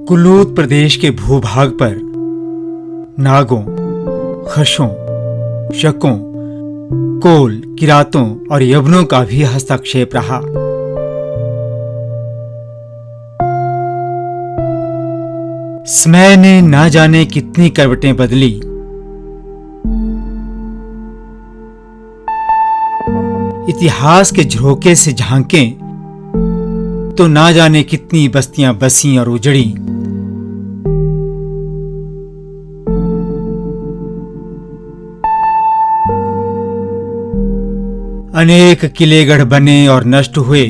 कुल्लूद प्रदेश के भूभाग पर नागों, खशों, शकों, कोल, किरातों और यवनों का भी हस्तक्षेप रहा। समय ने ना जाने कितनी करवटें बदली। इतिहास के झरोके से झांकें तो ना जाने कितनी बस्तियां बसी और उजड़ी। अनेक किलेगढ़ बने और नष्ट हुए।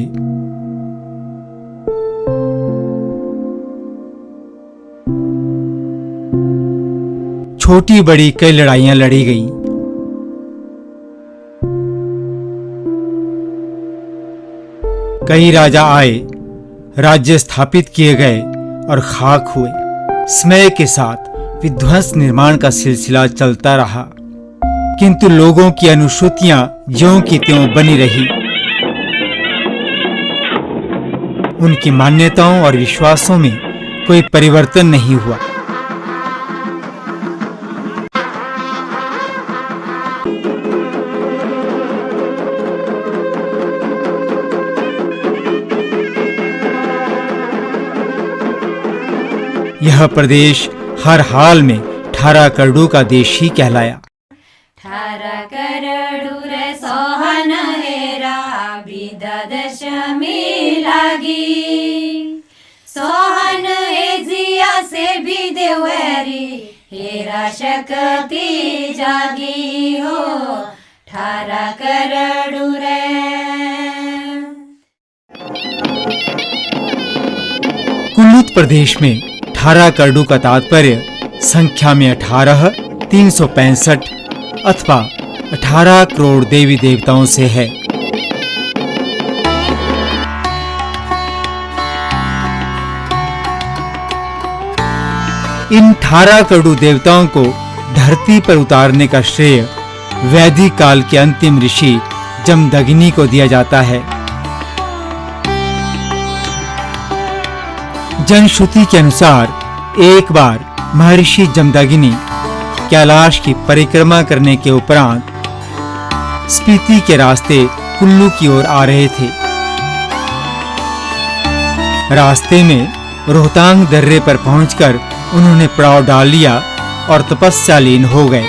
छोटी बड़ी कई लड़ाइयां लड़ी गईं। कई राजा आए, राज्य स्थापित किए गए और खाक हुए। समय के साथ विध्वंस निर्माण का सिलसिला चलता रहा, किंतु लोगों की अनुश्रुतियां ज्यों की त्यों बनी रही। उनकी मान्यताओं और विश्वासों में कोई परिवर्तन नहीं हुआ। यह प्रदेश हर हाल में ठारा करडू का देश ही कहलाया। ठारा करडू रे सोहन हेरा बिदा दशमी लागी। सोहन एजिया से भी देवरी हेरा शक्ति जागी हो। ठारा करडू रे। कुल्लूद प्रदेश में ठारा करडू का तात्पर्य संख्या में 18, 365 अथवा 18 करोड़ देवी देवताओं से है। इन 18 करोड़ देवताओं को धरती पर उतारने का श्रेय वैदिक काल के अंतिम ऋषि जमदग्नि को दिया जाता है। जनश्रुति के अनुसार एक बार महर्षि जमदग्नि कैलाश की परिक्रमा करने के उपरांत स्पीति के रास्ते कुल्लू की ओर आ रहे थे। रास्ते में रोहतांग दर्रे पर पहुंचकर उन्होंने पड़ाव डाल लिया और तपस्यालीन हो गए।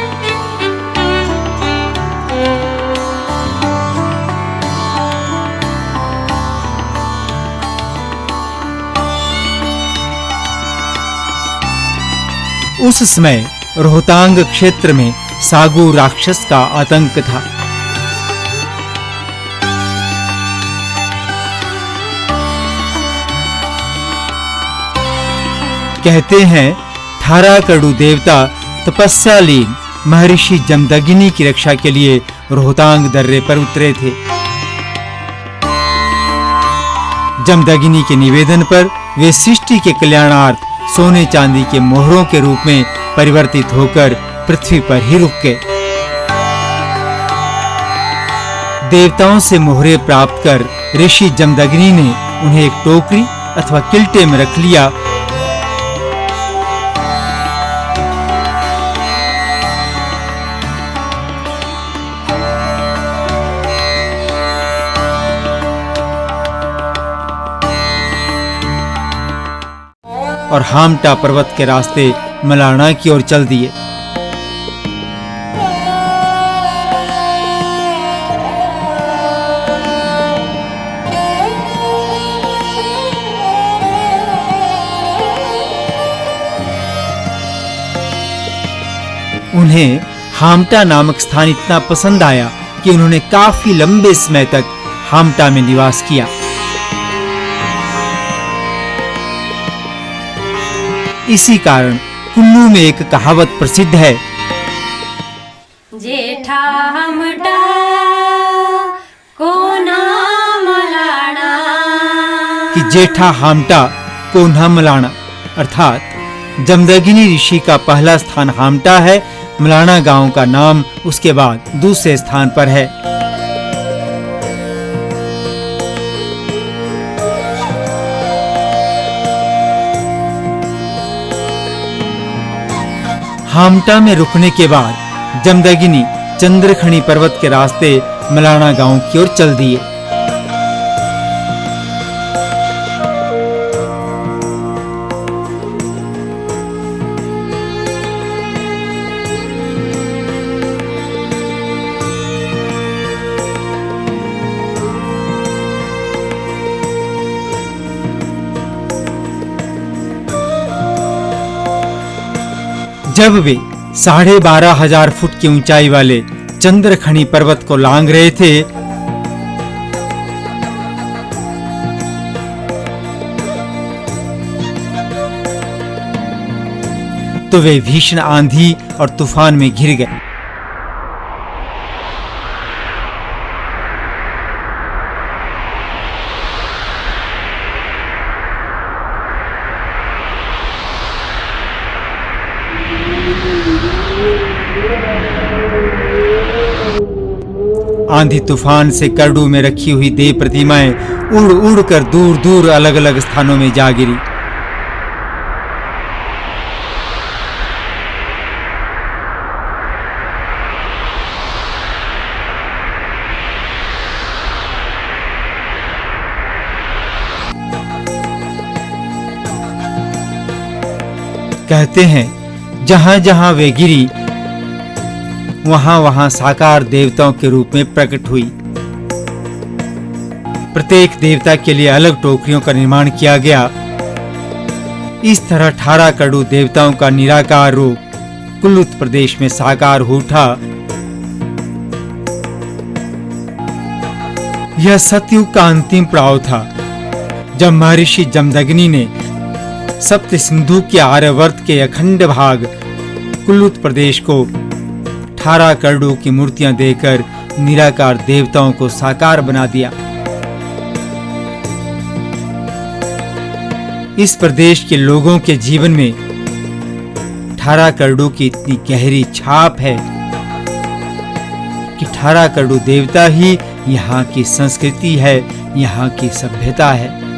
उस समय रोहतांग क्षेत्र में सागू राक्षस का आतंक था। कहते हैं 18 करडू देवता तपस्यालीन महर्षि जमदग्नि की रक्षा के लिए रोहतांग दर्रे पर उतरे थे। जमदग्नि के निवेदन पर वे सृष्टि के कल्याणार्थ सोने चांदी के मोहरों के रूप में परिवर्तित होकर पृथ्वी पर ही रुक गए। देवताओं से मोहरे प्राप्त कर ऋषि जमदग्नि ने उन्हें एक टोकरी अथवा किल्टे में रख लिया। और हामटा पर्वत के रास्ते मलाना की ओर चल दिए। उन्हें हामटा नामक स्थान इतना पसंद आया कि उन्होंने काफी लंबे समय तक हामटा में निवास किया। इसी कारण कुल्लू में एक कहावत प्रसिद्ध है, जेठा हामटा कोना मलाना, कि जेठा हामटा कोन्हा मलाना, अर्थात जमदग्नि ऋषि का पहला स्थान हामटा है। मलाना गांव का नाम उसके बाद दूसरे स्थान पर है। हामटा में रुकने के बाद जमदग्नि चंद्रखनी पर्वत के रास्ते मलाना गांव की ओर चल दिए। जब वे 12,500 फुट की ऊंचाई वाले चंद्रखनी पर्वत को लांघ रहे थे, तो वे भीषण आंधी और तूफान में घिर गए। आंधी तूफान से करडू में रखी हुई देव प्रतिमाएं उड़ उड़ कर दूर दूर अलग अलग स्थानों में जा गिरी। कहते हैं जहां जहां वे गिरी वहां वहां साकार देवताओं के रूप में प्रकट हुई। प्रत्येक देवता के लिए अलग टोकरियों का निर्माण किया गया। इस तरह 18 करडू देवताओं का निराकार रूप कुल्लूत प्रदेश में साकार हो उठा। यह सतयुग का अंतिम पड़ाव था, जब महर्षि जमदग्नि ने सप्त सिंधु के आर्यावर्त के अखंड भाग कुल्लूत प्रदेश को 18 करडू की मूर्तियां देकर निराकार देवताओं को साकार बना दिया। इस प्रदेश के लोगों के जीवन में 18 करडू की इतनी गहरी छाप है कि 18 करडू देवता ही यहाँ की संस्कृति है, यहाँ की सभ्यता है।